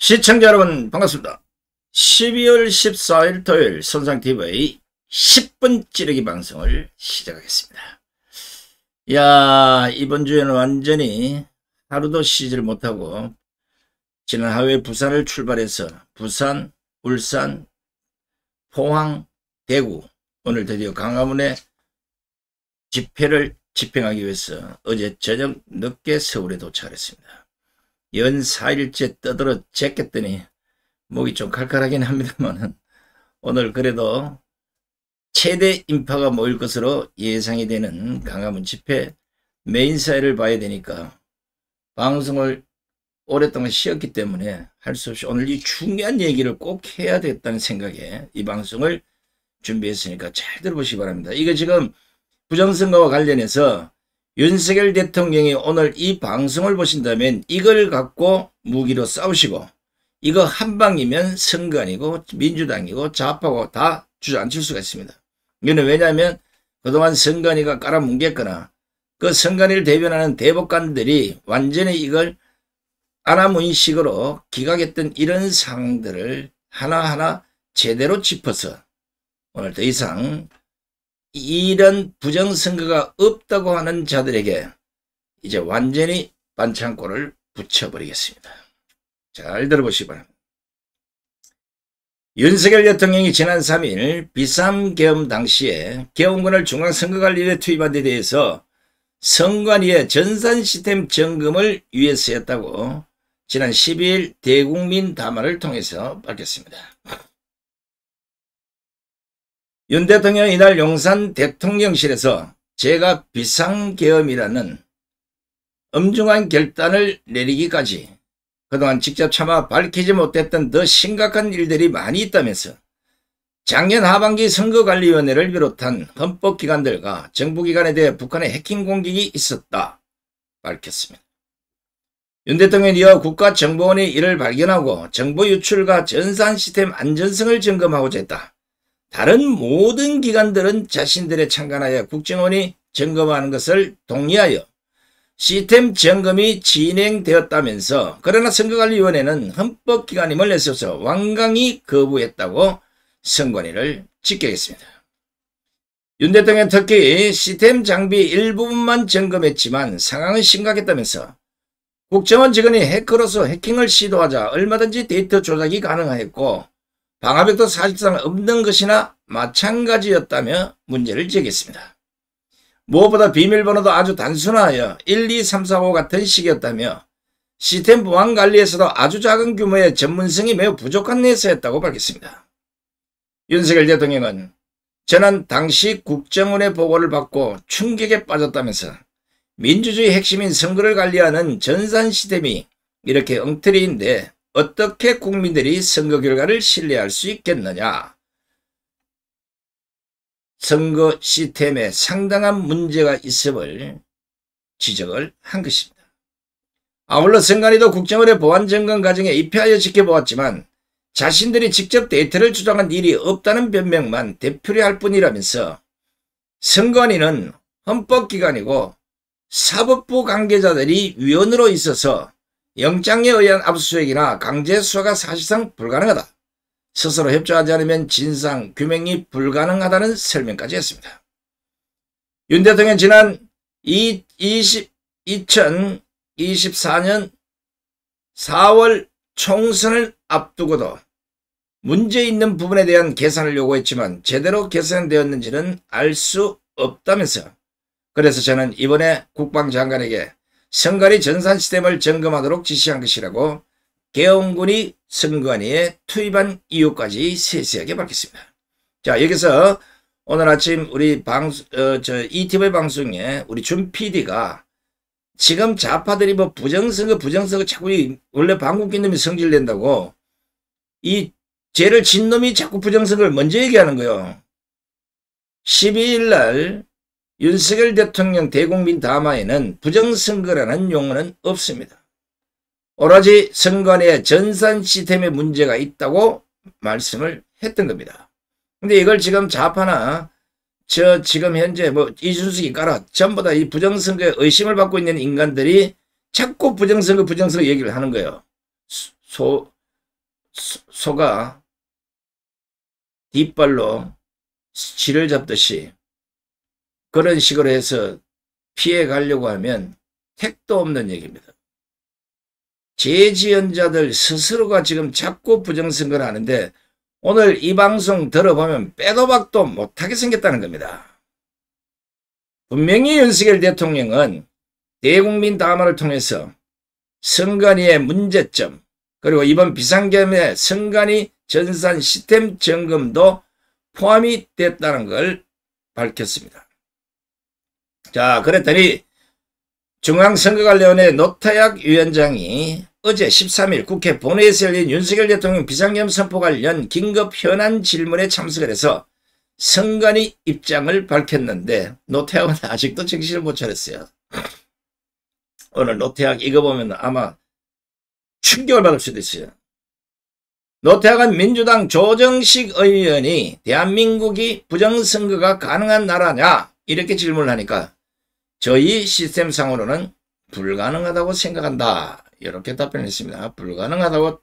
시청자 여러분 반갑습니다. 12월 14일 토요일 선상TV의 10분 찌르기 방송을 시작하겠습니다. 야, 이번 주에는 완전히 하루도 쉬지를 못하고 지난 하루에 부산을 출발해서 부산, 울산, 포항, 대구, 오늘 드디어 광화문에 집회를 집행하기 위해서 어제 저녁 늦게 서울에 도착했습니다. 연 4일째 떠들어 쟀겠더니 목이 좀 칼칼하긴 합니다만 오늘 그래도 최대 인파가 모일 것으로 예상이 되는 광화문 집회 메인 사회를 봐야 되니까 방송을 오랫동안 쉬었기 때문에 할 수 없이 오늘 이 중요한 얘기를 꼭 해야 되겠다는 생각에 이 방송을 준비했으니까 잘 들어보시기 바랍니다. 이거 지금 부정선거와 관련해서 윤석열 대통령이 오늘 이 방송을 보신다면 이걸 갖고 무기로 싸우시고 이거 한 방이면 선거 아니고 민주당이고 좌파고 다 주저앉힐 수가 있습니다. 이거는 왜냐하면 그동안 선관위가 깔아뭉갰거나 그 선관위를 대변하는 대법관들이 완전히 이걸 아나무인식으로 기각했던 이런 상황들을 하나하나 제대로 짚어서 오늘 더 이상 이런 부정선거가 없다고 하는 자들에게 이제 완전히 반창고를 붙여버리겠습니다. 잘 들어보시기 바랍니다. 윤석열 대통령이 지난 3일 비상계엄 당시에 계엄군을 중앙선거관리위에 투입한 데 대해서 선관위의 전산 시스템 점검을 위해서 했다고 지난 12일 대국민 담화를 통해서 밝혔습니다. 윤 대통령은 이날 용산 대통령실에서 제가 비상계엄이라는 엄중한 결단을 내리기까지 그동안 직접 차마 밝히지 못했던 더 심각한 일들이 많이 있다면서 작년 하반기 선거관리위원회를 비롯한 헌법기관들과 정부기관에 대해 북한의 해킹 공격이 있었다 밝혔습니다. 윤 대통령은 이어 국가정보원이 이를 발견하고 정보 유출과 전산 시스템 안전성을 점검하고자 했다. 다른 모든 기관들은 자신들의 창간하에 국정원이 점검하는 것을 동의하여 시스템 점검이 진행되었다면서 그러나 선거관리위원회는 헌법기관임을 내세워서 완강히 거부했다고 선관위를 직격했습니다. 윤 대통령은 특히 시스템 장비 일부분만 점검했지만 상황은 심각했다면서 국정원 직원이 해커로서 해킹을 시도하자 얼마든지 데이터 조작이 가능하였고 방화벽도 사실상 없는 것이나 마찬가지였다며 문제를 제기했습니다. 무엇보다 비밀번호도 아주 단순하여 1, 2, 3, 4, 5 같은 식이었다며 시스템 보안 관리에서도 아주 작은 규모의 전문성이 매우 부족한 회사였다고 밝혔습니다. 윤석열 대통령은 저는 당시 국정원의 보고를 받고 충격에 빠졌다면서 민주주의 핵심인 선거를 관리하는 전산 시스템이 이렇게 엉터리인데 어떻게 국민들이 선거 결과를 신뢰할 수 있겠느냐. 선거 시스템에 상당한 문제가 있음을 지적을 한 것입니다. 아울러 선관위도 국정원의 보안 점검 과정에 입회하여 지켜보았지만 자신들이 직접 데이터를 조작한 일이 없다는 변명만 되풀이할 뿐이라면서 선관위는 헌법기관이고 사법부 관계자들이 위원으로 있어서 영장에 의한 압수수색이나 강제 수사가 사실상 불가능하다. 스스로 협조하지 않으면 진상 규명이 불가능하다는 설명까지 했습니다. 윤 대통령은 지난 2024년 4월 총선을 앞두고도 문제 있는 부분에 대한 개선을 요구했지만 제대로 개선되었는지는 알 수 없다면서 그래서 저는 이번에 국방장관에게 선관위 전산 시스템을 점검하도록 지시한 것이라고 계엄군이 선관위에 투입한 이유까지 세세하게 밝혔습니다. 자, 여기서 오늘 아침 우리 ETV 방송에 우리 준 PD가 지금 좌파들이 뭐 부정선거 자꾸 원래 방귀낀 놈이 성질낸다고 이 죄를 진 놈이 자꾸 부정선거를 먼저 얘기하는 거예요. 12일 날 윤석열 대통령 대국민 담화에는 부정선거라는 용어는 없습니다. 오로지 선관위의 전산 시스템에 문제가 있다고 말씀을 했던 겁니다. 근데 이걸 지금 좌파나 지금 현재 뭐 이준석이 깔아 전부 다 이 부정선거에 의심을 받고 있는 인간들이 자꾸 부정선거 얘기를 하는 거예요. 소가 뒷발로 쥐를 잡듯이 그런 식으로 해서 피해 가려고 하면 택도 없는 얘기입니다. 재지연자들 스스로가 지금 자꾸 부정선거를 하는데 오늘 이 방송 들어보면 빼도 박도 못하게 생겼다는 겁니다. 분명히 윤석열 대통령은 대국민 담화를 통해서 선관위의 문제점 그리고 이번 비상계엄의 선관위 전산 시스템 점검도 포함이 됐다는 걸 밝혔습니다. 자, 그랬더니 중앙선거관리위원회 노태학 위원장이 어제 13일 국회 본회의에서 열린 윤석열 대통령 비상계엄 선포 관련 긴급 현안 질문에 참석을 해서 선관위 입장을 밝혔는데 노태학은 아직도 정신을 못 차렸어요. 오늘 노태학 이거 보면 아마 충격을 받을 수도 있어요. 노태학은 민주당 조정식 의원이 대한민국이 부정선거가 가능한 나라냐 이렇게 질문을 하니까 저희 시스템상으로는 불가능하다고 생각한다 이렇게 답변했습니다. 불가능하다고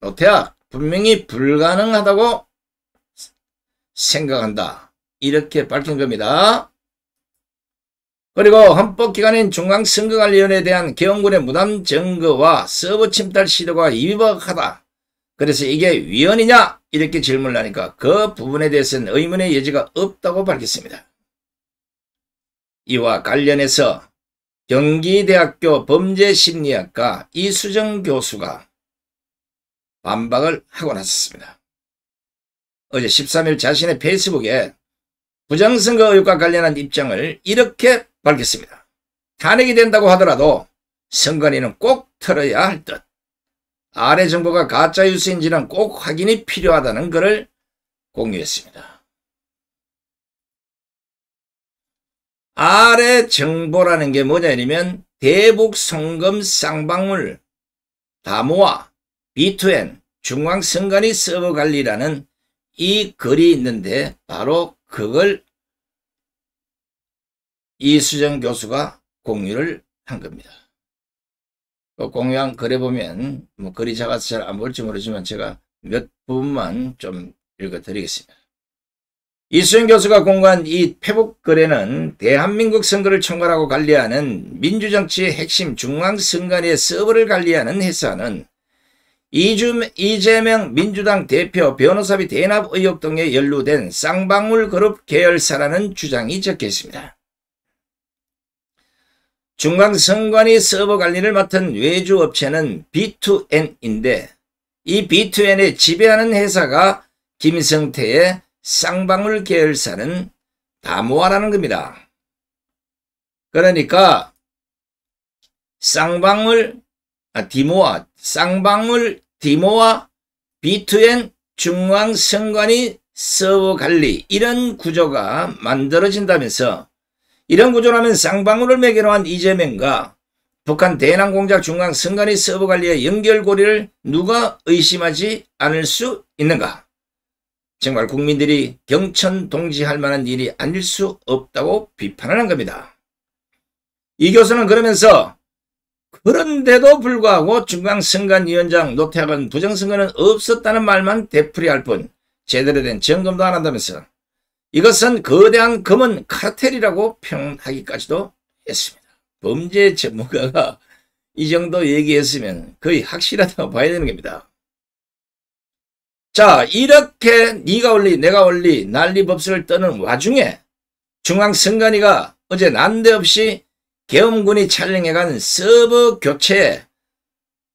노태학 분명히 불가능하다고 생각한다 이렇게 밝힌 겁니다. 그리고 헌법기관인 중앙선거관리위원회에 대한 개헌군의 무단 증거와 서버 침탈 시도가 위법하다. 그래서 이게 위헌이냐 이렇게 질문을 하니까 그 부분에 대해서는 의문의 여지가 없다고 밝혔습니다. 이와 관련해서 경기대학교 범죄심리학과 이수정 교수가 반박을 하고 나섰습니다. 어제 13일 자신의 페이스북에 부정선거 의혹과 관련한 입장을 이렇게 밝혔습니다. 탄핵이 된다고 하더라도 선관위는 꼭 털어야 할 듯. 아래 정보가 가짜뉴스인지는 꼭 확인이 필요하다는 것을 공유했습니다. 아래 정보라는 게 뭐냐면 대북 송금 쌍방울 다모아 B2N 중앙선관위 서버관리라는 이 글이 있는데 바로 그걸 이수정 교수가 공유를 한 겁니다. 그 공유한 글에 보면 뭐 글이 작아서 잘 안 볼지 모르지만 제가 몇 부분만 좀 읽어드리겠습니다. 이수정 교수가 공개한 이 페북 글에는 대한민국 선거를 총괄하고 관리하는 민주정치의 핵심 중앙선관위의 서버를 관리하는 회사는 이재명 민주당 대표 변호사비 대납 의혹 등에 연루된 쌍방울 그룹 계열사라는 주장이 적혀 있습니다. 중앙선관위 서버 관리를 맡은 외주 업체는 B2N인데 이 B2N의 지배하는 회사가 김성태의 쌍방울 계열사는 다모아라는 겁니다. 그러니까 쌍방울 디모아 B2N 중앙선관위 서버 관리 이런 구조가 만들어진다면서 이런 구조라면 쌍방울을 매개로 한 이재명과 북한 대남공작 중앙선관위 서버 관리의 연결고리를 누가 의심하지 않을 수 있는가? 정말 국민들이 경천동지할 만한 일이 아닐 수 없다고 비판을 한 겁니다. 이 교수는 그러면서 그런데도 불구하고 중앙선관위원장 노태학은 부정선거는 없었다는 말만 되풀이할 뿐 제대로 된 점검도 안 한다면서 이것은 거대한 검은 카르텔이라고 표현하기까지도 했습니다. 범죄 전문가가 이 정도 얘기했으면 거의 확실하다고 봐야 되는 겁니다. 자, 이렇게 네가 올리 내가 올리 난리법석을 떠는 와중에 중앙선관위가 어제 난데없이 계엄군이 촬영해간 서버 교체에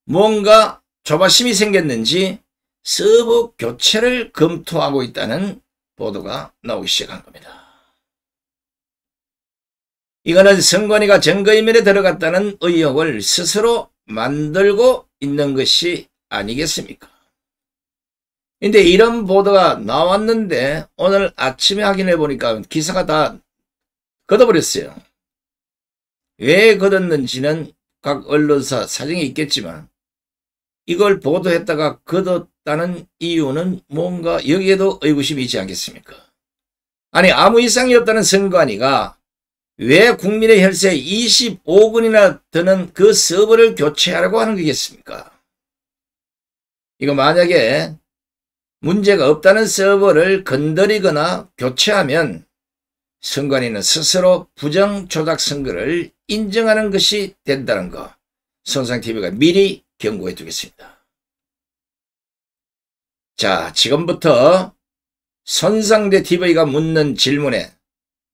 뭔가 조바심이 생겼는지 서버 교체를 검토하고 있다는 보도가 나오기 시작한 겁니다. 이거는 선관위가 증거인멸에 들어갔다는 의혹을 스스로 만들고 있는 것이 아니겠습니까? 근데 이런 보도가 나왔는데 오늘 아침에 확인해 보니까 기사가 다 걷어버렸어요. 왜 걷었는지는 각 언론사 사정이 있겠지만 이걸 보도했다가 걷었다는 이유는 뭔가 여기에도 의구심이 있지 않겠습니까? 아니 아무 이상이 없다는 선관위가 왜 국민의 혈세 25분이나 드는 그 서버를 교체하라고 하는 거겠습니까? 이거 만약에 문제가 없다는 서버를 건드리거나 교체하면 선관위는 스스로 부정조작 선거를 인정하는 것이 된다는 거 손상TV가 미리 경고해 두겠습니다. 자, 지금부터 손상대TV가 묻는 질문에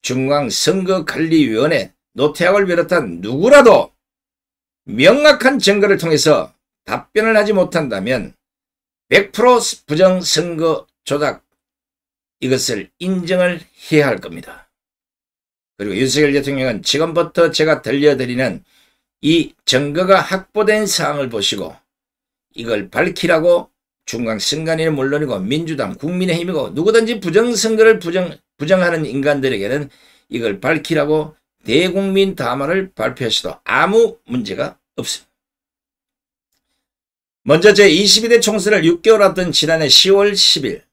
중앙선거관리위원회 노태학을 비롯한 누구라도 명확한 증거를 통해서 답변을 하지 못한다면 100% 부정선거 조작 이것을 인정을 해야 할 겁니다. 그리고 윤석열 대통령은 지금부터 제가 들려드리는 이 증거가 확보된 사항을 보시고 이걸 밝히라고 중앙선관위는 물론이고 민주당, 국민의힘이고 누구든지 부정선거를 부정하는 인간들에게는 이걸 밝히라고 대국민 담화를 발표하셔도 아무 문제가 없습니다. 먼저 제22대 총선을 6개월 앞둔 지난해 10월 10일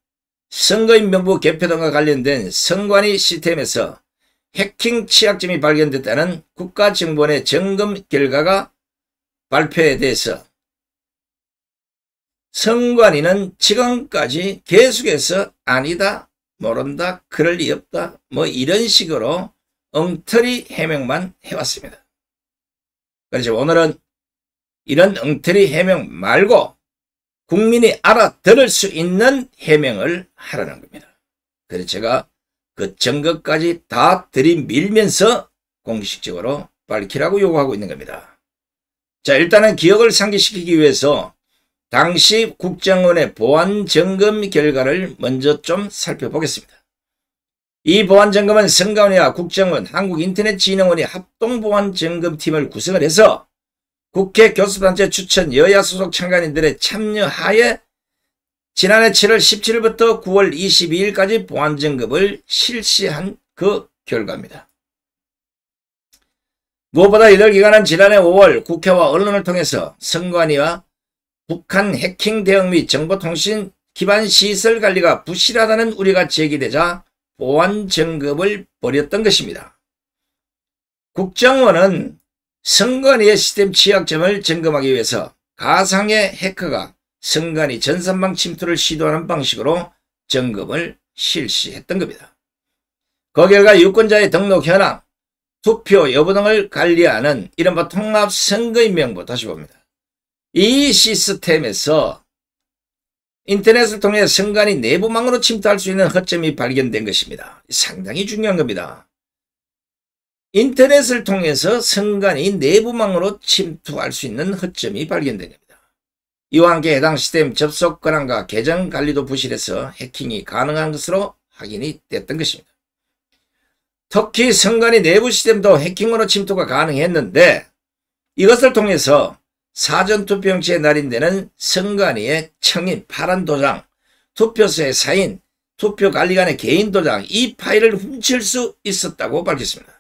선거인 명부 개표 등과 관련된 선관위 시스템에서 해킹 취약점이 발견됐다는 국가정보원의 점검 결과가 발표에 대해서 선관위는 지금까지 계속해서 아니다, 모른다, 그럴 리 없다 뭐 이런 식으로 엉터리 해명만 해왔습니다. 그래서 오늘은 이런 엉터리 해명 말고 국민이 알아들을 수 있는 해명을 하라는 겁니다. 그래서 제가 그 증거까지 다 들이밀면서 공식적으로 밝히라고 요구하고 있는 겁니다. 자, 일단은 기억을 상기시키기 위해서 당시 국정원의 보안 점검 결과를 먼저 좀 살펴보겠습니다. 이 보안 점검은 선관위와 국정원, 한국인터넷진흥원이 합동보안 점검팀을 구성을 해서 국회 교섭단체 추천 여야 소속 참관인들의 참여하에 지난해 7월 17일부터 9월 22일까지 보안 점검을 실시한 그 결과입니다. 무엇보다 이들 기관은 지난해 5월 국회와 언론을 통해서 선관위와 북한 해킹 대응 및 정보통신 기반 시설 관리가 부실하다는 우려가 제기되자 보안 점검을 벌였던 것입니다. 국정원은 선관위의 시스템 취약점을 점검하기 위해서 가상의 해커가 선관위 전산망 침투를 시도하는 방식으로 점검을 실시했던 겁니다. 그 결과 유권자의 등록 현황, 투표 여부 등을 관리하는 이른바 통합선거인명부 다시 봅니다. 이 시스템에서 인터넷을 통해 선관위 내부망으로 침투할 수 있는 허점이 발견된 것입니다. 상당히 중요한 겁니다. 인터넷을 통해서 선관위 내부망으로 침투할 수 있는 허점이 발견된 겁니다. 이와 함께 해당 시스템 접속 권한과 계정 관리도 부실해서 해킹이 가능한 것으로 확인이 됐던 것입니다. 특히 선관위 내부 시스템도 해킹으로 침투가 가능했는데 이것을 통해서 사전투표용지에 날인되는 선관위의 청인, 파란 도장, 투표소의 사인, 투표관리관의 개인 도장 이 파일을 훔칠 수 있었다고 밝혔습니다.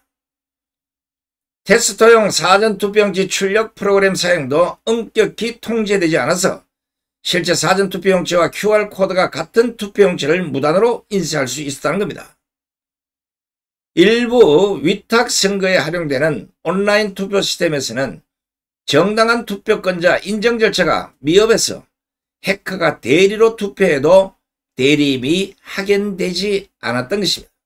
테스트용 사전투표용지 출력 프로그램 사용도 엄격히 통제되지 않아서 실제 사전투표용지와 QR코드가 같은 투표용지를 무단으로 인쇄할 수 있었다는 겁니다. 일부 위탁선거에 활용되는 온라인 투표 시스템에서는 정당한 투표권자 인정 절차가 미흡해서 해커가 대리로 투표해도 대리임이 확인되지 않았던 것입니다.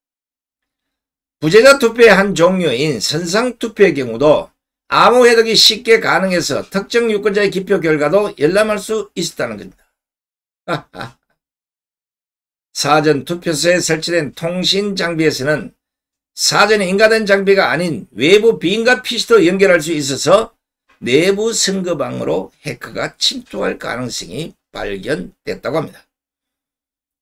부재자 투표의 한 종류인 선상투표의 경우도 아무 해석이 쉽게 가능해서 특정 유권자의 기표 결과도 열람할 수 있었다는 겁니다. 사전투표소에 설치된 통신장비에서는 사전에 인가된 장비가 아닌 외부 비인가 PC도 연결할 수 있어서 내부 선거방으로 해커가 침투할 가능성이 발견됐다고 합니다.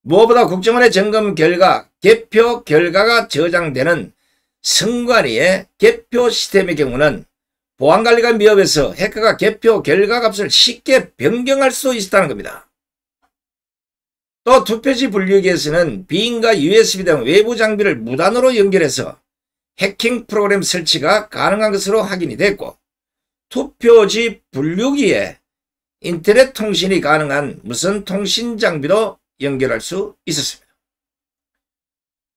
무엇보다 국정원의 점검 결과 개표 결과가 저장되는 선관위의 개표 시스템의 경우는 보안관리가 미흡해서 해커가 개표 결과 값을 쉽게 변경할 수 있었다는 겁니다. 또 투표지 분류기에서는 비인가 USB 등 외부 장비를 무단으로 연결해서 해킹 프로그램 설치가 가능한 것으로 확인이 됐고 투표지 분류기에 인터넷 통신이 가능한 무선 통신 장비도 연결할 수 있었습니다.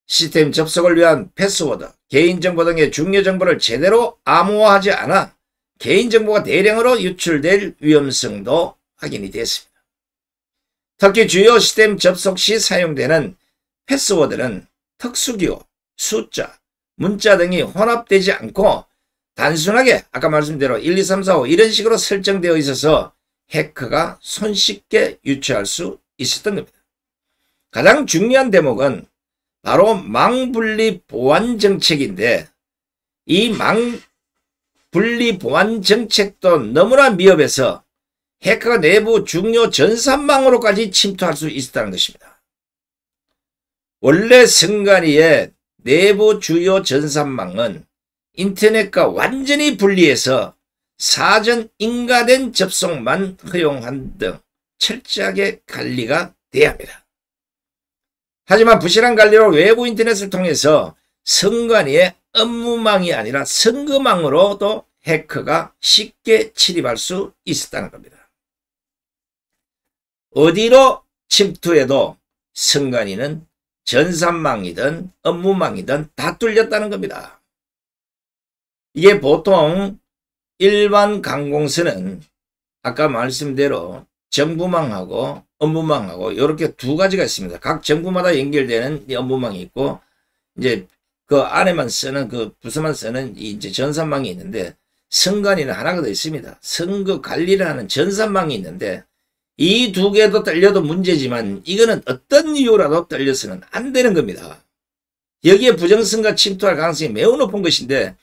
시스템 접속을 위한 패스워드, 개인정보 등의 중요 정보를 제대로 암호화하지 않아 개인정보가 대량으로 유출될 위험성도 확인이 됐습니다. 특히 주요 시스템 접속 시 사용되는 패스워드는 특수기호, 숫자, 문자 등이 혼합되지 않고 단순하게 아까 말씀대로 1, 2, 3, 4, 5 이런 식으로 설정되어 있어서 해커가 손쉽게 유추할 수 있었던 겁니다. 가장 중요한 대목은 바로 망분리 보안 정책인데 이 망분리 보안 정책도 너무나 미흡해서 해커가 내부 중요 전산망으로까지 침투할 수 있었다는 것입니다. 원래 선관위의 내부 주요 전산망은 인터넷과 완전히 분리해서 사전 인가된 접속만 허용한 등 철저하게 관리가 돼야 합니다. 하지만 부실한 관리로 외부 인터넷을 통해서 선관위의 업무망이 아니라 선거망으로도 해커가 쉽게 침입할 수 있었다는 겁니다. 어디로 침투해도 선관위는 전산망이든 업무망이든 다 뚫렸다는 겁니다. 이게 보통 일반 관공서는 아까 말씀대로 정부망하고 업무망하고 이렇게 두 가지가 있습니다. 각 정부마다 연결되는 업무망이 있고 이제 그 안에만 쓰는 그 부서만 쓰는 이제 전산망이 있는데 선관위는 하나가 더 있습니다. 선거 관리를 하는 전산망이 있는데 이 두 개도 떨려도 문제지만 이거는 어떤 이유라도 떨려서는 안 되는 겁니다. 여기에 부정선거 침투할 가능성이 매우 높은 것인데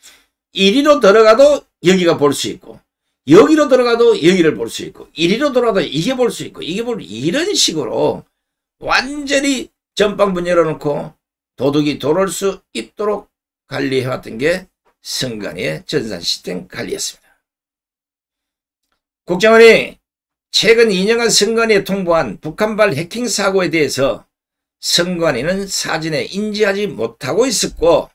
이리로 들어가도 여기가 볼 수 있고 여기로 들어가도 여기를 볼 수 있고 이리로 들어가도 이게 볼 수 있고 이게 이런 식으로 완전히 전방문 열어놓고 도둑이 들어올 수 있도록 관리해왔던 게 선관위의 전산 시스템 관리였습니다. 국정원이 최근 2년간 선관위에 통보한 북한발 해킹 사고에 대해서 선관위는 사전에 인지하지 못하고 있었고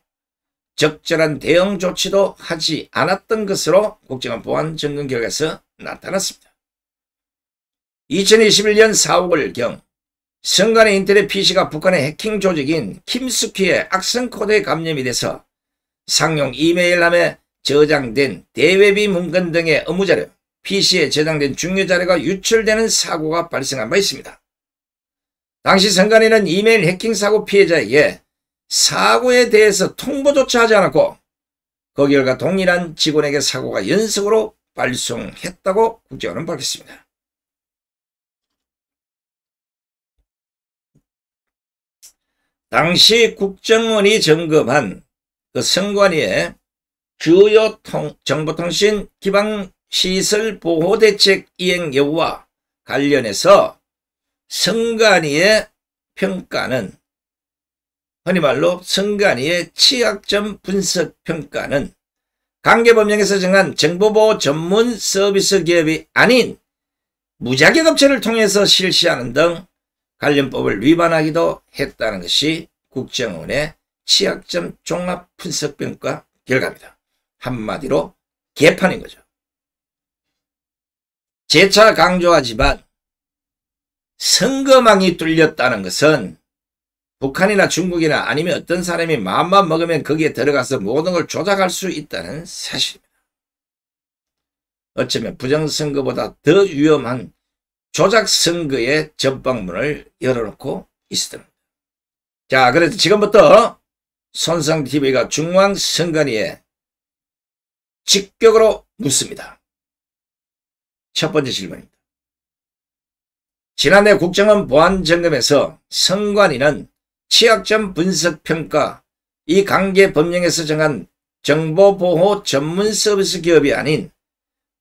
적절한 대응 조치도 하지 않았던 것으로 국정원 보안 점검 결과에서 나타났습니다. 2021년 4월경 선관위 인터넷 PC가 북한의 해킹 조직인 김스퀴의 악성 코드에 감염이 돼서 상용 이메일함에 저장된 대외비 문건 등의 업무자료, PC에 저장된 중요 자료가 유출되는 사고가 발생한 바 있습니다. 당시 선관위는 이메일 해킹 사고 피해자에게 사고에 대해서 통보조차 하지 않았고 그 결과 동일한 직원에게 사고가 연속으로 발송했다고 국정원은 밝혔습니다. 당시 국정원이 점검한 그 선관위의 주요 정보통신 기반시설 보호대책 이행 여부와 관련해서 선관위의 평가는 흔히 말로 선관위의 취약점 분석 평가는 관계법령에서 정한 정보보호 전문 서비스 기업이 아닌 무자격업체를 통해서 실시하는 등 관련법을 위반하기도 했다는 것이 국정원의 취약점 종합 분석 평가 결과입니다. 한마디로 개판인 거죠. 재차 강조하지만 선거망이 뚫렸다는 것은 북한이나 중국이나 아니면 어떤 사람이 마음만 먹으면 거기에 들어가서 모든 걸 조작할 수 있다는 사실입니다. 어쩌면 부정선거보다 더 위험한 조작선거의 전방문을 열어놓고 있었던 겁니다. 자, 그래서 지금부터 손상TV가 중앙선관위에 직격으로 묻습니다. 첫 번째 질문입니다. 지난해 국정원 보안점검에서 선관위는 취약점 분석평가 이 관계법령에서 정한 정보보호 전문 서비스 기업이 아닌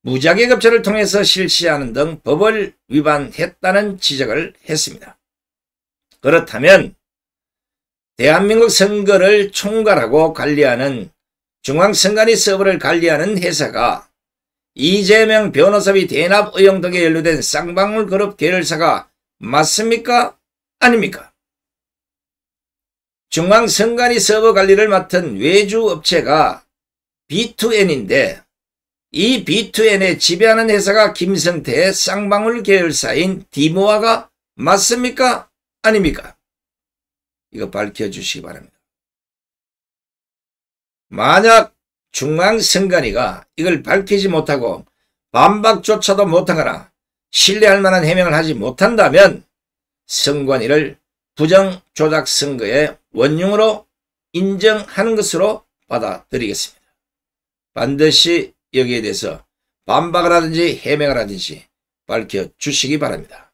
무자격업체를 통해서 실시하는 등 법을 위반했다는 지적을 했습니다. 그렇다면 대한민국 선거를 총괄하고 관리하는 중앙선관위 서버를 관리하는 회사가 이재명 변호사비 대납 의혹 등에 연루된 쌍방울 그룹 계열사가 맞습니까? 아닙니까? 중앙선관위 서버 관리를 맡은 외주 업체가 B2N인데 이 B2N의 지배하는 회사가 김성태의 쌍방울 계열사인 디모아가 맞습니까? 아닙니까? 이거 밝혀주시기 바랍니다. 만약 중앙선관위가 이걸 밝히지 못하고 반박조차도 못하거나 신뢰할 만한 해명을 하지 못한다면 선관위를 부정조작선거의 원흉으로 인정하는 것으로 받아들이겠습니다. 반드시 여기에 대해서 반박을 하든지 해명을 하든지 밝혀주시기 바랍니다.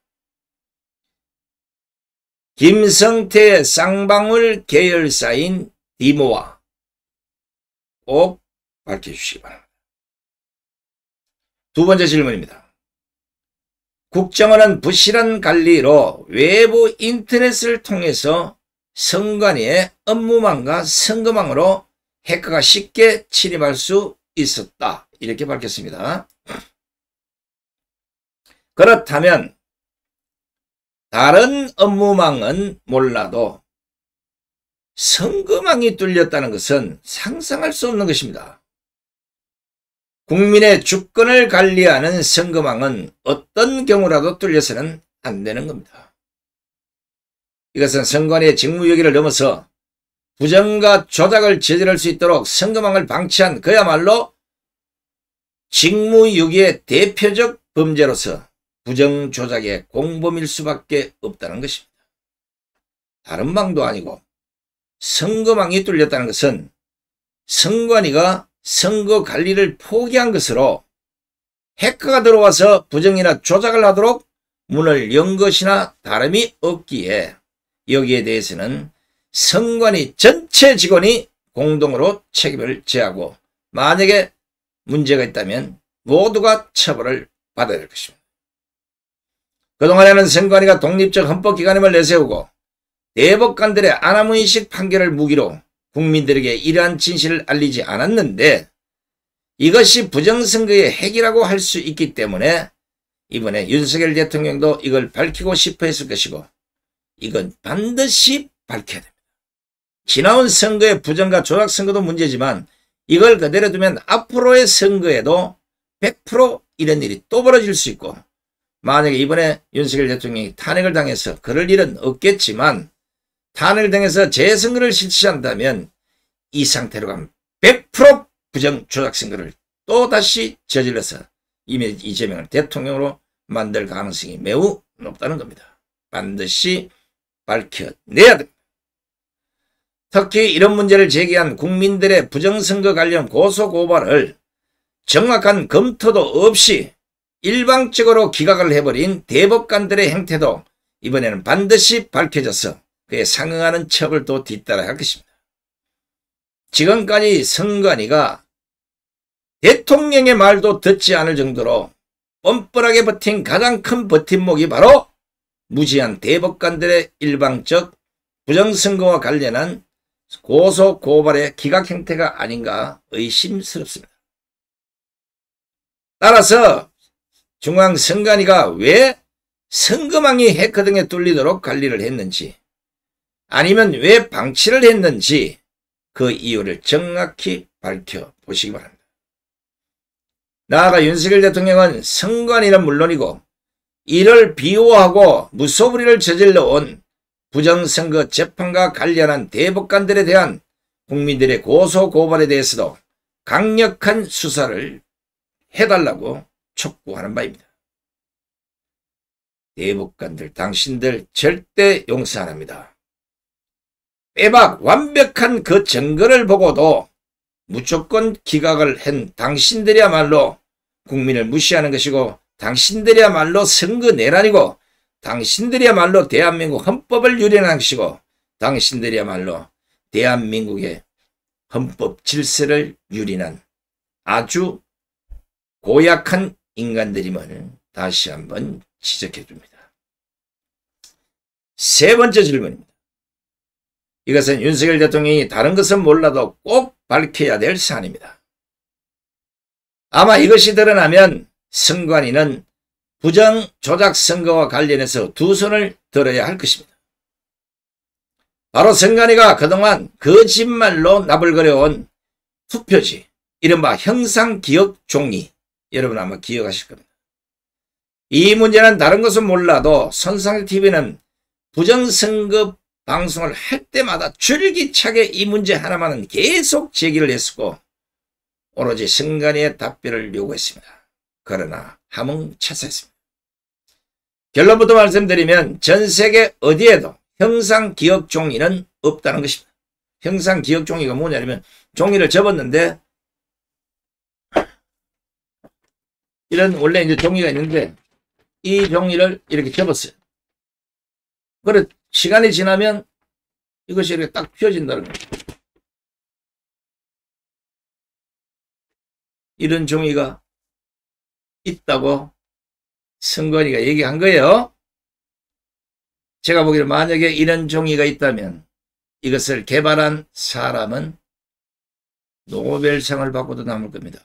김성태의 쌍방울 계열사인 디모와 꼭 밝혀주시기 바랍니다. 두 번째 질문입니다. 국정원은 부실한 관리로 외부 인터넷을 통해서 선관위의 업무망과 선거망으로 해커가 쉽게 침입할 수 있었다. 이렇게 밝혔습니다. 그렇다면 다른 업무망은 몰라도 선거망이 뚫렸다는 것은 상상할 수 없는 것입니다. 국민의 주권을 관리하는 선거망은 어떤 경우라도 뚫려서는 안 되는 겁니다. 이것은 선관위의 직무유기를 넘어서 부정과 조작을 저지를 수 있도록 선거망을 방치한 그야말로 직무유기의 대표적 범죄로서 부정조작의 공범일 수밖에 없다는 것입니다. 다른 망도 아니고 선거망이 뚫렸다는 것은 선관위가 선거 관리를 포기한 것으로 해커가 들어와서 부정이나 조작을 하도록 문을 연 것이나 다름이 없기에 여기에 대해서는 선관위 전체 직원이 공동으로 책임을 져하고 만약에 문제가 있다면 모두가 처벌을 받아야 될 것입니다. 그동안에는 선관위가 독립적 헌법기관임을 내세우고 대법관들의 아나무인식 판결을 무기로 국민들에게 이러한 진실을 알리지 않았는데 이것이 부정선거의 핵이라고 할 수 있기 때문에 이번에 윤석열 대통령도 이걸 밝히고 싶어 했을 것이고 이건 반드시 밝혀야 됩니다. 지나온 선거의 부정과 조작 선거도 문제지만 이걸 그대로 두면 앞으로의 선거에도 100% 이런 일이 또 벌어질 수 있고 만약에 이번에 윤석열 대통령이 탄핵을 당해서 그럴 일은 없겠지만 탄핵을 당해서 재선거를 실시한다면 이 상태로 가면 100% 부정 조작 선거를 또 다시 저질러서 이재명을 대통령으로 만들 가능성이 매우 높다는 겁니다. 반드시 밝혀내야 됩니다. 특히 이런 문제를 제기한 국민들의 부정선거 관련 고소고발을 정확한 검토도 없이 일방적으로 기각을 해버린 대법관들의 행태도 이번에는 반드시 밝혀져서 그에 상응하는 처벌도 뒤따라 할 것입니다. 지금까지 선관위가 대통령의 말도 듣지 않을 정도로 뻔뻔하게 버틴 가장 큰 버팀목이 바로 무지한 대법관들의 일방적 부정선거와 관련한 고소 고발의 기각 형태가 아닌가 의심스럽습니다. 따라서 중앙선관위가 왜 선거망이 해커 등에 뚫리도록 관리를 했는지 아니면 왜 방치를 했는지 그 이유를 정확히 밝혀보시기 바랍니다. 나아가 윤석열 대통령은 선관위는 물론이고 이를 비호하고 무소불위를 저질러온 부정선거 재판과 관련한 대법관들에 대한 국민들의 고소고발에 대해서도 강력한 수사를 해달라고 촉구하는 바입니다. 대법관들 당신들 절대 용서 안 합니다. 빼박 완벽한 그 증거를 보고도 무조건 기각을 한 당신들이야말로 국민을 무시하는 것이고 당신들이야말로 선거 내란이고 당신들이야말로 대한민국 헌법을 유린한 것이고 당신들이야말로 대한민국의 헌법 질서를 유린한 아주 고약한 인간들임을 다시 한번 지적해 줍니다. 세 번째 질문입니다. 이것은 윤석열 대통령이 다른 것은 몰라도 꼭 밝혀야 될 사안입니다. 아마 이것이 드러나면 선관위는 부정 조작 선거와 관련해서 두 손을 들어야 할 것입니다. 바로 선관위가 그동안 거짓말로 나불거려온 투표지, 이른바 형상기억 종이, 여러분 아마 기억하실 겁니다. 이 문제는 다른 것은 몰라도 손상TV는 부정선거 방송을 할 때마다 줄기차게 이 문제 하나만은 계속 제기를 했었고 오로지 선관위의 답변을 요구했습니다. 그러나 함흥차사했습니다. 결론부터 말씀드리면 전 세계 어디에도 형상기억 종이는 없다는 것입니다. 형상기억 종이가 뭐냐면 종이를 접었는데 이런 원래 이제 종이가 있는데 이 종이를 이렇게 접었어요. 그래 시간이 지나면 이것이 이렇게 딱 펴진다는 거예요. 이런 종이가 있다고 선관위가 얘기한 거예요. 제가 보기에는 만약에 이런 종이가 있다면 이것을 개발한 사람은 노벨상을 받고도 남을 겁니다.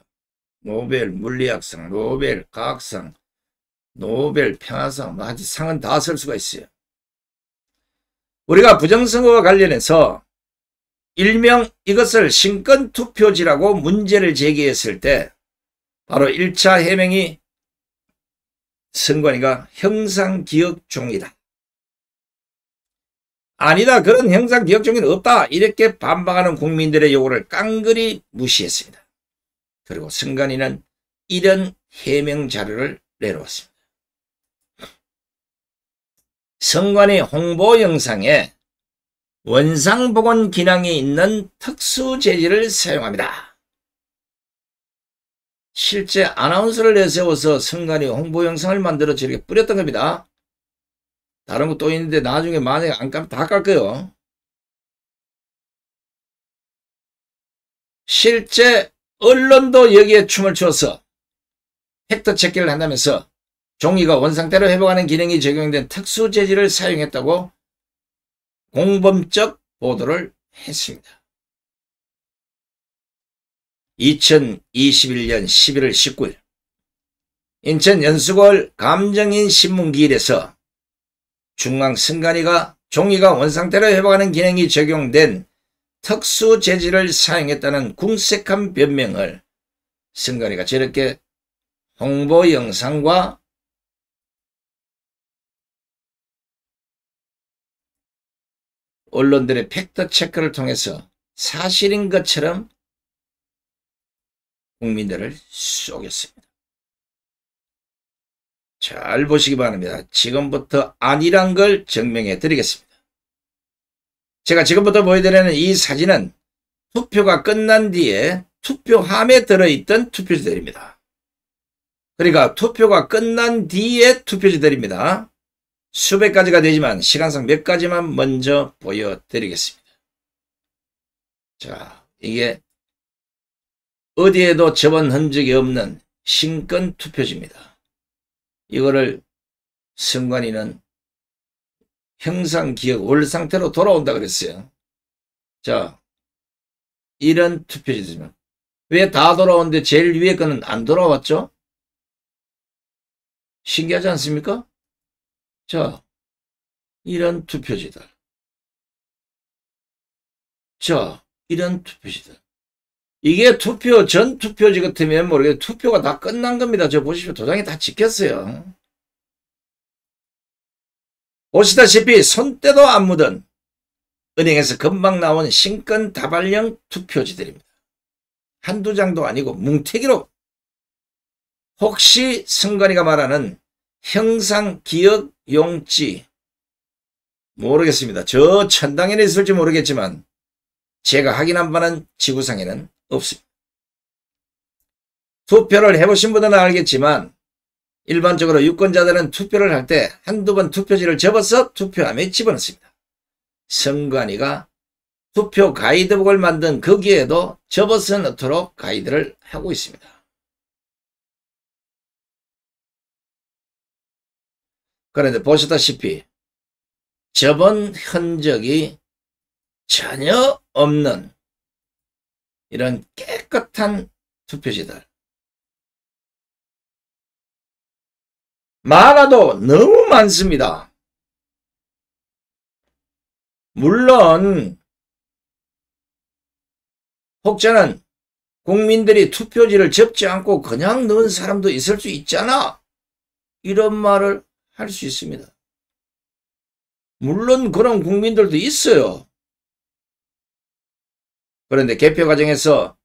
노벨 물리학상, 노벨 과학상, 노벨 평화상, 아주 상은 다 쓸 수가 있어요. 우리가 부정선거와 관련해서 일명 이것을 신권투표지라고 문제를 제기했을 때 바로 1차 해명이 선관위가 형상기억종이다. 아니다. 그런 형상기억종이는 없다. 이렇게 반박하는 국민들의 요구를 깡그리 무시했습니다. 그리고 선관위는 이런 해명 자료를 내놓았습니다. 선관위 홍보 영상에 원상복원 기능이 있는 특수 재질을 사용합니다. 실제 아나운서를 내세워서 선관위 홍보 영상을 만들어 저렇게 뿌렸던 겁니다. 다른 거 또 있는데 나중에 만약에 안 까면 다 깔 거예요. 실제 언론도 여기에 춤을 추어서 팩트체크를 한다면서 종이가 원상태로 회복하는 기능이 적용된 특수 재질을 사용했다고 공범적 보도를 했습니다. 2021년 11월 19일 인천 연수골 감정인 신문기일에서 중앙선관위가 종이가 원상태로 회복하는 기능이 적용된 특수 재질을 사용했다는 궁색한 변명을 선관위가 저렇게 홍보 영상과 언론들의 팩트체크를 통해서 사실인 것처럼 국민들을 속였습니다. 잘 보시기 바랍니다. 지금부터 아니란 걸 증명해 드리겠습니다. 제가 지금부터 보여드리는 이 사진은 투표가 끝난 뒤에 투표함에 들어있던 투표지들입니다. 그러니까 투표가 끝난 뒤에 투표지들입니다. 수백 가지가 되지만 시간상 몇 가지만 먼저 보여드리겠습니다. 자, 이게 어디에도 접은 흔적이 없는 신권 투표지입니다. 이거를 선관위는 형상기억 원상태로 돌아온다 그랬어요. 자, 이런 투표지지만 왜 다 돌아오는데 제일 위에 거는 안 돌아왔죠? 신기하지 않습니까? 자, 이런 투표지들. 자, 이런 투표지들. 이게 투표 전 투표지 같으면 모르겠는데 투표가 다 끝난 겁니다. 저 보십시오. 도장이 다 찍혔어요. 보시다시피 손때도 안 묻은 은행에서 금방 나온 신권 다발형 투표지들입니다. 한두 장도 아니고 뭉태기로 혹시 선관위가 말하는 형상기억 용지 모르겠습니다. 저 천당에는 있을지 모르겠지만 제가 확인한 바는 지구상에는 없습니다. 투표를 해보신 분들은 알겠지만 일반적으로 유권자들은 투표를 할 때 한두 번 투표지를 접어서 투표함에 집어넣습니다. 선관위가 투표 가이드북을 만든 거기에도 접어서 넣도록 가이드를 하고 있습니다. 그런데 보시다시피 접은 흔적이 전혀 없는 이런 깨끗한 투표지들. 많아도 너무 많습니다. 물론 혹자는 국민들이 투표지를 접지 않고 그냥 넣은 사람도 있을 수 있잖아. 이런 말을 할 수 있습니다. 물론 그런 국민들도 있어요. 그런데 개표 과정에서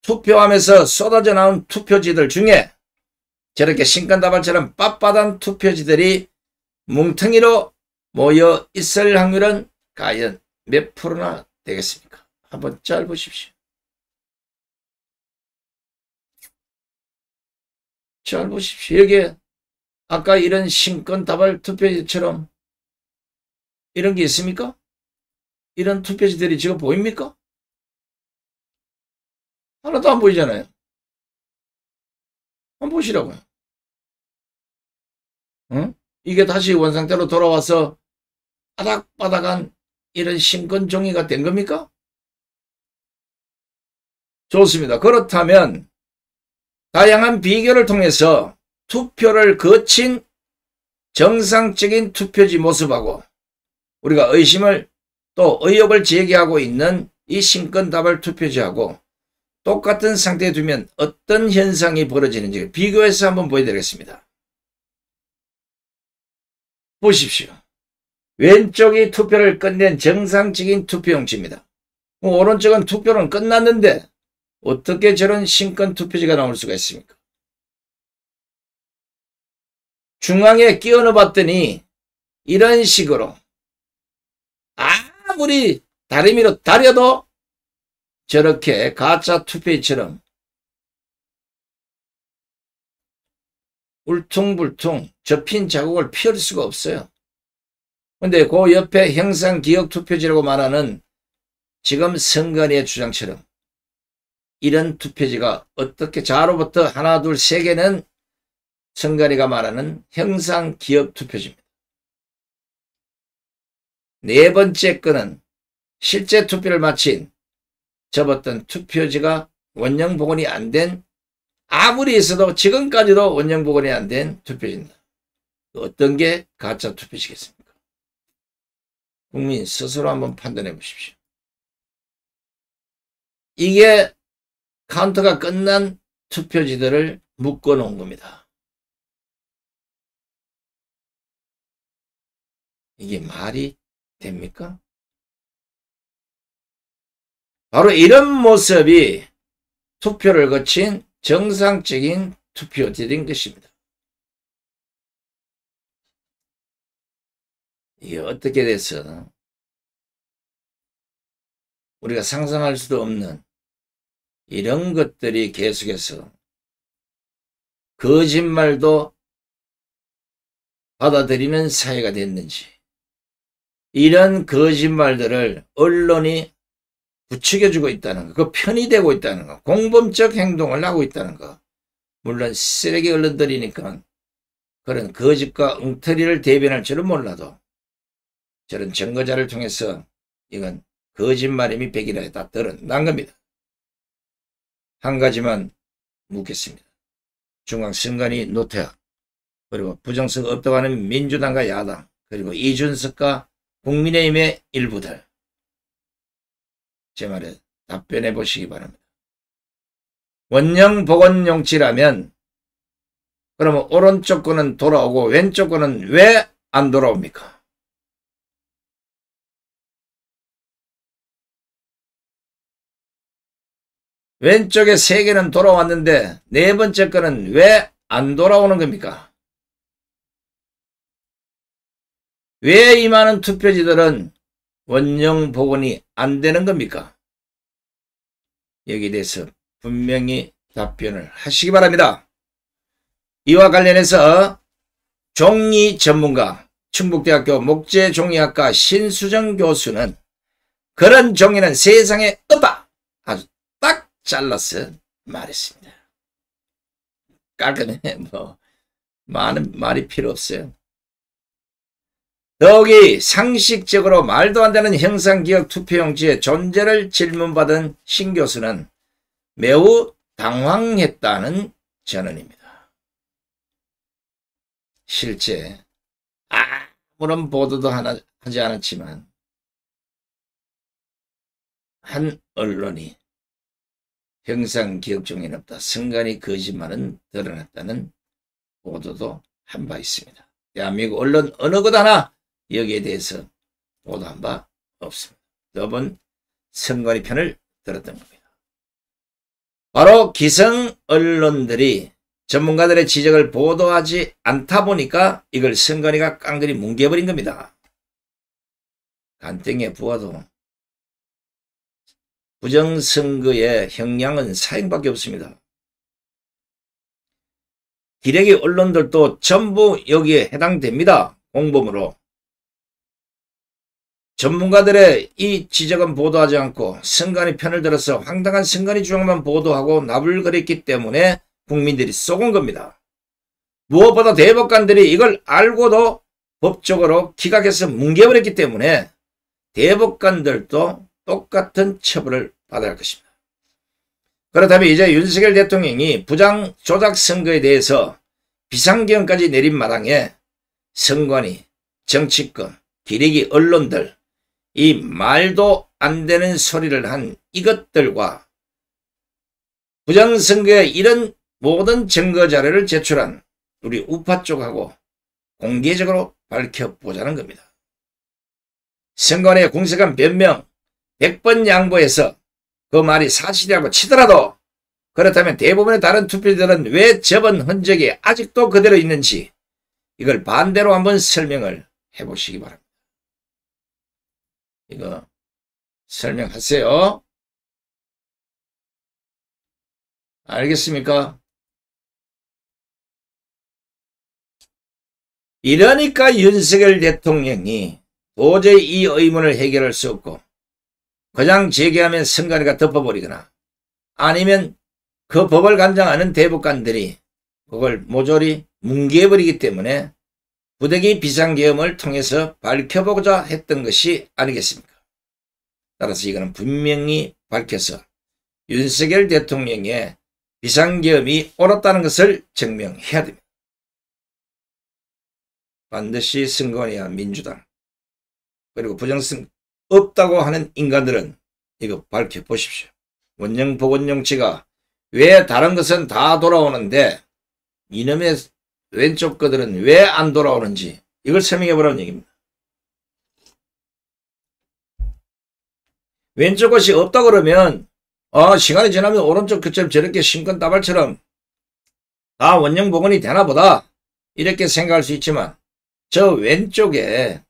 투표함에서 쏟아져 나온 투표지들 중에 저렇게 신권다발처럼 빳빳한 투표지들이 뭉텅이로 모여 있을 확률은 과연 몇 프로나 되겠습니까? 한번 잘 보십시오. 잘 보십시오. 여기에 아까 이런 신권다발 투표지처럼 이런 게 있습니까? 이런 투표지들이 지금 보입니까? 하나도 안 보이잖아요. 한번 보시라고요. 응? 이게 다시 원상태로 돌아와서 바닥바닥한 이런 신권 종이가 된 겁니까? 좋습니다. 그렇다면 다양한 비교를 통해서 투표를 거친 정상적인 투표지 모습하고 우리가 의심을 또 의혹을 제기하고 있는 이 신권다발 투표지하고 똑같은 상태에 두면 어떤 현상이 벌어지는지 비교해서 한번 보여드리겠습니다. 보십시오. 왼쪽이 투표를 끝낸 정상적인 투표용지입니다. 오른쪽은 투표는 끝났는데 어떻게 저런 신권 투표지가 나올 수가 있습니까? 중앙에 끼워 넣어 봤더니 이런 식으로 아무리 다리미로 다려도 저렇게 가짜 투표지처럼 울퉁불퉁 접힌 자국을 피할 수가 없어요. 근데 그 옆에 형상기억투표지라고 말하는 지금 선관위의 주장처럼 이런 투표지가 어떻게 좌로부터 하나 둘 세 개는 선관위가 말하는 형상기억투표지입니다. 네 번째 건은 실제 투표를 마친 접었던 투표지가 원형 복원이 안 된 아무리 있어도 지금까지도 원형 복원이 안 된 투표지입니다. 어떤 게 가짜 투표지겠습니까? 국민 스스로 한번 판단해 보십시오. 이게 카운터가 끝난 투표지들을 묶어 놓은 겁니다. 이게 말이 됩니까? 바로 이런 모습이 투표를 거친 정상적인 투표지인 것입니다. 이게 어떻게 돼서 우리가 상상할 수도 없는 이런 것들이 계속해서 거짓말도 받아들이는 사회가 됐는지, 이런 거짓말들을 언론이 부추겨주고 있다는 거, 그 편이 되고 있다는 거, 공범적 행동을 하고 있다는 거. 물론 쓰레기 언론들이니까 그런 거짓과 엉터리를 대변할 줄은 몰라도 저런 증거자를 통해서 이건 거짓말임이 백이라 다 드러난 겁니다. 한 가지만 묻겠습니다. 중앙선관위 노태학, 그리고 부정성 없다고 하는 민주당과 야당, 그리고 이준석과 국민의힘의 일부들, 제 말에 답변해 보시기 바랍니다. 원형 복원용지라면 그러면 오른쪽 거는 돌아오고 왼쪽 거는 왜 안 돌아옵니까? 왼쪽에 3개는 돌아왔는데 네 번째 거는 왜 안 돌아오는 겁니까? 왜 이 많은 투표지들은 원형 복원이 안 되는 겁니까? 여기에 대해서 분명히 답변을 하시기 바랍니다. 이와 관련해서 종이 전문가, 충북대학교 목재종이학과 신수정 교수는 그런 종이는 세상에 없다. 아주 딱 잘라서 말했습니다. 깔끔해. 많은 말이 필요 없어요. 더욱이 상식적으로 말도 안 되는 형상기억 투표용지의 존재를 질문받은 신 교수는 매우 당황했다는 전언입니다. 실제 아무런 보도도 하지 않았지만 한 언론이 형상기억종이는 없다, 선관위 거짓말은 드러났다는 보도도 한 바 있습니다. 대한민국 언론 어느 것 하나 여기에 대해서 보도한 바 없습니다. 여러분 선관위 편을 들었던 겁니다. 바로 기성 언론들이 전문가들의 지적을 보도하지 않다 보니까 이걸 선관위가 깡그리 뭉개버린 겁니다. 간땡이에 부어도 부정선거의 형량은 사형밖에 없습니다. 기레기 언론들도 전부 여기에 해당됩니다. 공범으로. 전문가들의 이 지적은 보도하지 않고 선관위 편을 들어서 황당한 선관위 주장만 보도하고 나불거렸기 때문에 국민들이 쏘은 겁니다. 무엇보다 대법관들이 이걸 알고도 법적으로 기각해서 뭉개버렸기 때문에 대법관들도 똑같은 처벌을 받아야 할 것입니다. 그렇다면 이제 윤석열 대통령이 부당 조작 선거에 대해서 비상경까지 내린 마당에 선관위, 정치권, 기레기 언론들, 이 말도 안 되는 소리를 한 이것들과 부정선거의 이런 모든 증거 자료를 제출한 우리 우파 쪽하고 공개적으로 밝혀보자는 겁니다. 선관위의 공색한 변명 100번 양보해서 그 말이 사실이라고 치더라도 그렇다면 대부분의 다른 투표들은 왜 접은 흔적이 아직도 그대로 있는지 이걸 반대로 한번 설명을 해보시기 바랍니다. 이거 설명하세요. 알겠습니까? 이러니까 윤석열 대통령이 도저히 이 의문을 해결할 수 없고 그냥 제기하면 선관위가 덮어버리거나 아니면 그 법을 간장하는 대법관들이 그걸 모조리 뭉개버리기 때문에 부득이 비상계엄을 통해서 밝혀보고자 했던 것이 아니겠습니까? 따라서 이거는 분명히 밝혀서 윤석열 대통령의 비상계엄이 옳았다는 것을 증명해야 됩니다. 반드시 선관위와 민주당 그리고 부정성 없다고 하는 인간들은 이거 밝혀보십시오. 원형 보건용치가 왜 다른 것은 다 돌아오는데 이놈의 왼쪽 거들은 왜 안 돌아오는지 이걸 설명해보라는 얘기입니다. 왼쪽 것이 없다 그러면 시간이 지나면 오른쪽 것처럼 저렇게 신권다발처럼 다 원형 복원이 되나 보다 이렇게 생각할 수 있지만 저 왼쪽에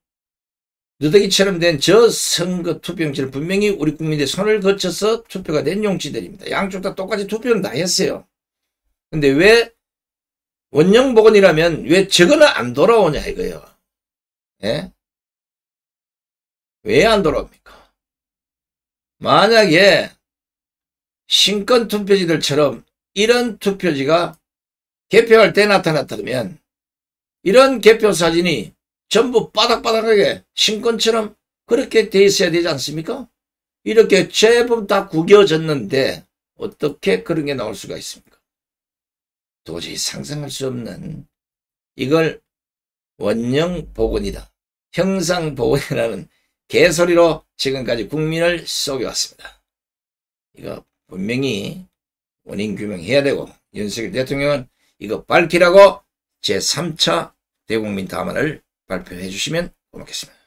누더기처럼 된 저 선거 투표용지는 분명히 우리 국민들의 손을 거쳐서 투표가 된 용지들입니다. 양쪽 다 똑같이 투표는 다 했어요. 근데 왜 원형 복원이라면 왜 저거는 안 돌아오냐 이거예요. 예? 왜 안 돌아옵니까? 만약에 신권 투표지들처럼 이런 투표지가 개표할 때 나타났다면 이런 개표 사진이 전부 바닥바닥하게 신권처럼 그렇게 돼 있어야 되지 않습니까? 이렇게 제법 다 구겨졌는데 어떻게 그런 게 나올 수가 있습니까? 도저히 상상할 수 없는 이걸 원형 복원이다. 형상 복원이라는 개소리로 지금까지 국민을 속여왔습니다. 이거 분명히 원인 규명해야 되고 윤석열 대통령은 이거 밝히라고 제3차 대국민 담화를 발표해 주시면 고맙겠습니다.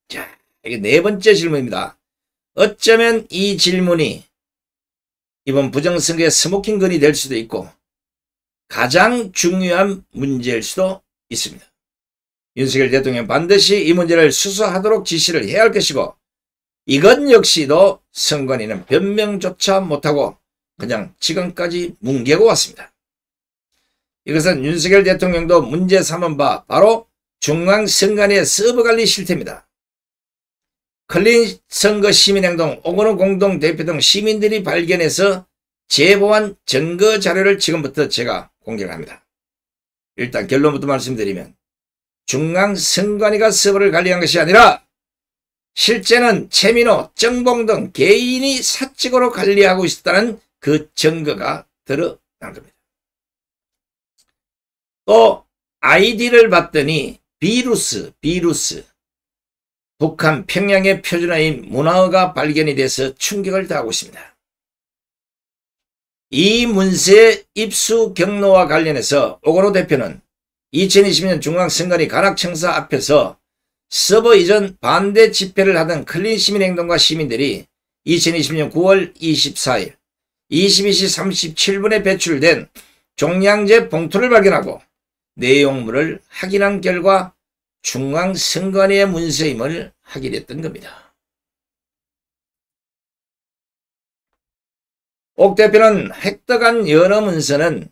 자, 이게 네 번째 질문입니다. 어쩌면 이 질문이 이번 부정선거의 스모킹건이 될 수도 있고 가장 중요한 문제일 수도 있습니다. 윤석열 대통령 반드시 이 문제를 수사하도록 지시를 해야 할 것이고 이것 역시도 선관위는 변명조차 못하고 그냥 지금까지 뭉개고 왔습니다. 이것은 윤석열 대통령도 문제 삼은 바 바로 중앙선관위의 서버관리 실태입니다. 클린 선거 시민행동 오건호 공동대표 등 시민들이 발견해서 제보한 증거 자료를 지금부터 제가 공개를 합니다. 일단 결론부터 말씀드리면 중앙선관위가 서버를 관리한 것이 아니라 실제는 최민호, 정봉 등 개인이 사적으로 관리하고 있었다는 그 증거가 드러난 겁니다. 또 아이디를 봤더니 비루스 북한 평양의 표준어인 문화어가 발견이 돼서 충격을 더하고 있습니다. 이 문서의 입수 경로와 관련해서 오건호 대표는 2020년 중앙선관위 관악청사 앞에서 서버 이전 반대 집회를 하던 클린 시민행동가 시민들이 2020년 9월 24일 22시 37분에 배출된 종량제 봉투를 발견하고 내용물을 확인한 결과 중앙선관위의 문서임을 확인했던 겁니다. 옥 대표는 획득한 여러 문서는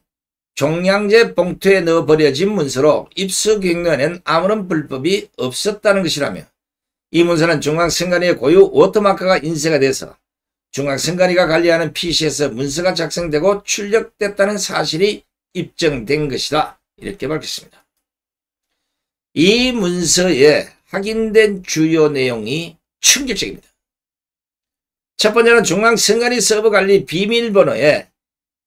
종량제 봉투에 넣어 버려진 문서로 입수경로에는 아무런 불법이 없었다는 것이라며 이 문서는 중앙선관위의 고유 워터마크가 인쇄가 돼서 중앙선관위가 관리하는 PC에서 문서가 작성되고 출력됐다는 사실이 입증된 것이다. 이렇게 밝혔습니다. 이 문서에 확인된 주요 내용이 충격적입니다. 첫 번째는 중앙선관위 서버관리 비밀번호에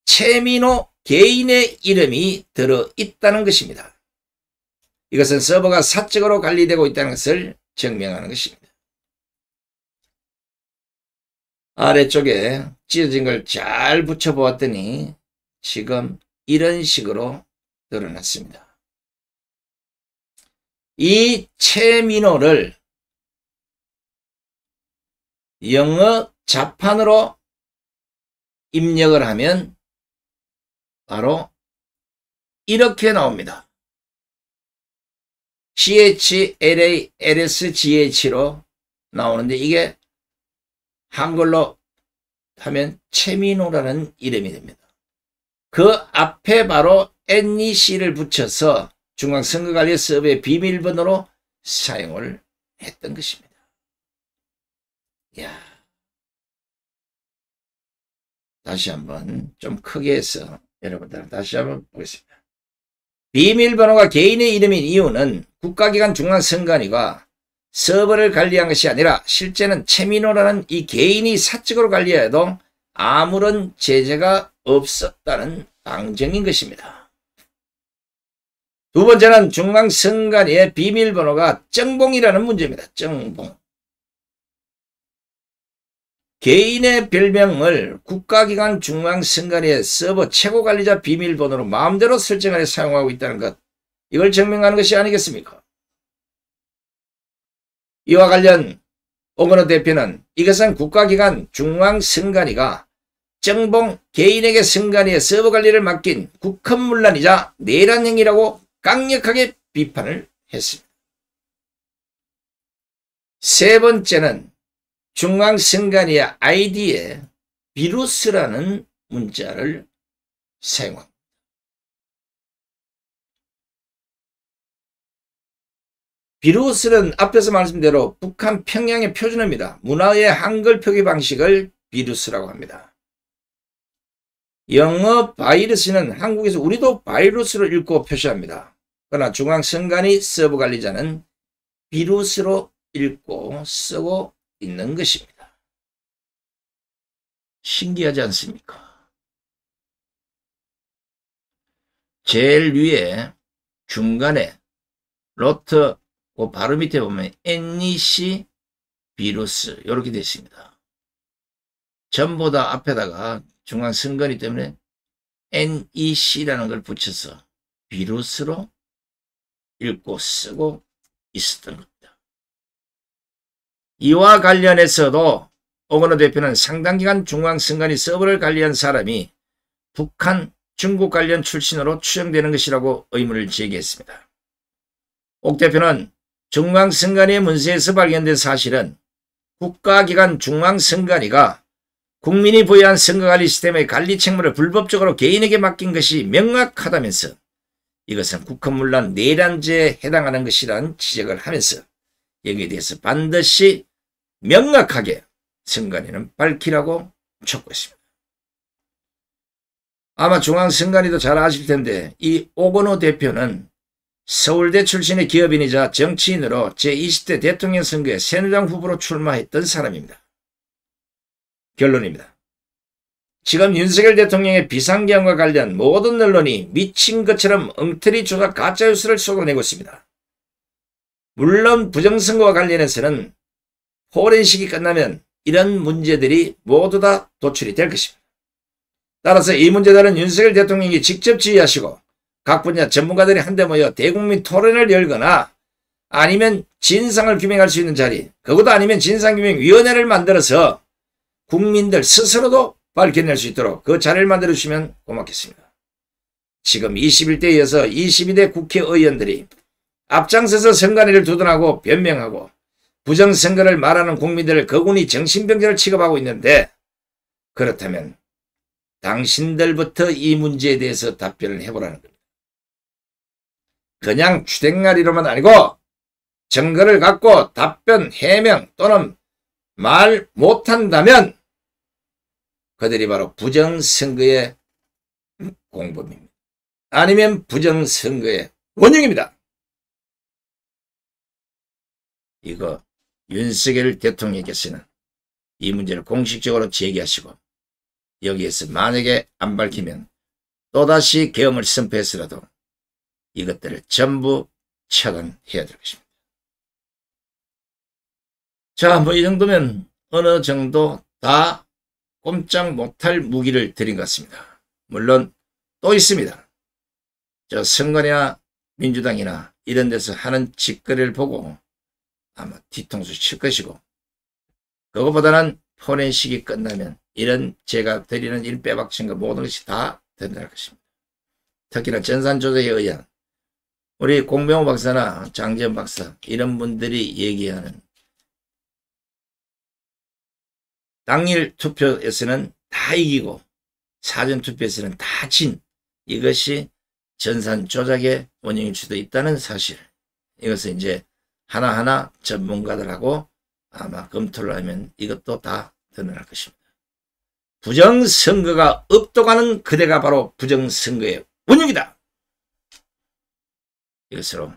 최민호 개인의 이름이 들어있다는 것입니다. 이것은 서버가 사적으로 관리되고 있다는 것을 증명하는 것입니다. 아래쪽에 찢어진 걸 잘 붙여보았더니 지금 이런 식으로 드러났습니다. 이 최민호를 영어 자판으로 입력을 하면 바로 이렇게 나옵니다. CHLALSGH로 나오는데 이게 한글로 하면 최민호라는 이름이 됩니다. 그 앞에 바로 NEC를 붙여서 중앙선거관리 서버의 비밀번호로 사용을 했던 것입니다. 이야. 다시 한번 좀 크게 해서 여러분들 다시 한번 보겠습니다. 비밀번호가 개인의 이름인 이유는 국가기관 중앙선관위가 서버를 관리한 것이 아니라 실제는 최민호라는 이 개인이 사적으로 관리해도 아무런 제재가 없었다는 방증인 것입니다. 두 번째는 중앙선관위의 비밀번호가 정봉이라는 문제입니다. 정봉. 개인의 별명을 국가기관 중앙선관위의 서버 최고관리자 비밀번호로 마음대로 설정하여 사용하고 있다는 것, 이걸 증명하는 것이 아니겠습니까? 이와 관련 오건호 대표는 이것은 국가기관 중앙선관위가 정봉 개인에게 선관위의 서버 관리를 맡긴 국헌문란이자 내란 행위라고 강력하게 비판을 했습니다. 세 번째는 중앙선관위의 아이디에 비루스라는 문자를 사용합니다. 비루스는 앞에서 말씀대로 북한 평양의 표준어입니다. 문화의 한글 표기 방식을 비루스라고 합니다. 영어 바이러스는 한국에서 우리도 바이러스로 읽고 표시합니다. 그러나 중앙선관위 서버 관리자는 비루스로 읽고 쓰고 있는 것입니다. 신기하지 않습니까? 제일 위에 중간에 로트 그 바로 밑에 보면 NEC 비루스 이렇게 되어 있습니다. 전부 다 앞에다가 중앙선관위 때문에 NEC라는 걸 붙여서 비루스로 읽고 쓰고 있었던 겁니다. 이와 관련해서도 오건호 대표는 상당 기간 중앙선관위 서버를 관리한 사람이 북한, 중국 관련 출신으로 추정되는 것이라고 의문을 제기했습니다. 옥 대표는 중앙선관위의 문서에서 발견된 사실은 국가기관 중앙선관위가 국민이 부여한 선거관리 시스템의 관리 책무를 불법적으로 개인에게 맡긴 것이 명확하다면서 이것은 국헌문란 내란죄에 해당하는 것이라는 지적을 하면서 여기에 대해서 반드시 명확하게 선관위는 밝히라고 촉구했습니다. 아마 중앙선관위도 잘 아실 텐데 이 오건호 대표는 서울대 출신의 기업인이자 정치인으로 제20대 대통령 선거에 새누리당 후보로 출마했던 사람입니다. 결론입니다. 지금 윤석열 대통령의 비상계엄과 관련 모든 언론이 미친 것처럼 엉터리 조작 가짜뉴스를 쏟아내고 있습니다. 물론 부정선거와 관련해서는 포렌식이 끝나면 이런 문제들이 모두 다 도출이 될 것입니다. 따라서 이 문제들은 윤석열 대통령이 직접 지휘하시고 각 분야 전문가들이 한데 모여 대국민 토론을 열거나 아니면 진상을 규명할 수 있는 자리, 그것도 아니면 진상규명위원회를 만들어서 국민들 스스로도 밝혀낼 수 있도록 그 자리를 만들어 주시면 고맙겠습니다. 지금 21대에 이어서 22대 국회의원들이 앞장서서 선관위를 두둔하고 변명하고 부정선거를 말하는 국민들을 거군이 정신병자를 취급하고 있는데, 그렇다면 당신들부터 이 문제에 대해서 답변을 해보라는 겁니다. 그냥 주댕아리로만 아니고 증거를 갖고 답변, 해명 또는 말 못한다면 그들이 바로 부정선거의 공범입니다. 아니면 부정선거의 원흉입니다. 이거 윤석열 대통령께서는 이 문제를 공식적으로 제기하시고, 여기에서 만약에 안 밝히면 또다시 계엄을 선포해서라도 이것들을 전부 처단해야 될 것입니다. 자, 뭐 이 정도면 어느 정도 다 꼼짝 못할 무기를 드린 것 같습니다. 물론 또 있습니다. 저 선관위나 민주당이나 이런 데서 하는 짓거리를 보고 아마 뒤통수 칠 것이고, 그것보다는 포렌식이 끝나면 이런 제가 드리는 일빼박 증거 모든 것이 다 드러날 것입니다. 특히나 전산조작에 의한 우리 공병호 박사나 장재현 박사 이런 분들이 얘기하는 당일 투표에서는 다 이기고 사전투표에서는 다 진, 이것이 전산조작의 원인일 수도 있다는 사실, 이것을 이제 하나하나 전문가들하고 아마 검토를 하면 이것도 다 드러날 것입니다. 부정선거가 읍도가는 그대가 바로 부정선거의 원흉이다. 이것으로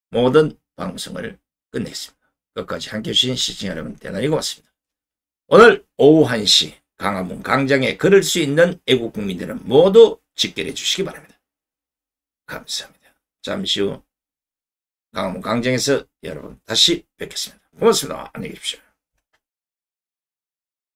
모든 방송을 끝내겠습니다. 끝까지 함께해 주신 시청자 여러분 대단히 고맙습니다. 오늘 오후 1시 광화문 광장에 걸을 수 있는 애국 국민들은 모두 집결해 주시기 바랍니다. 감사합니다. 잠시 후 광화문 광장에서 여러분 다시 뵙겠습니다. 고맙습니다. 안녕히 계십시오.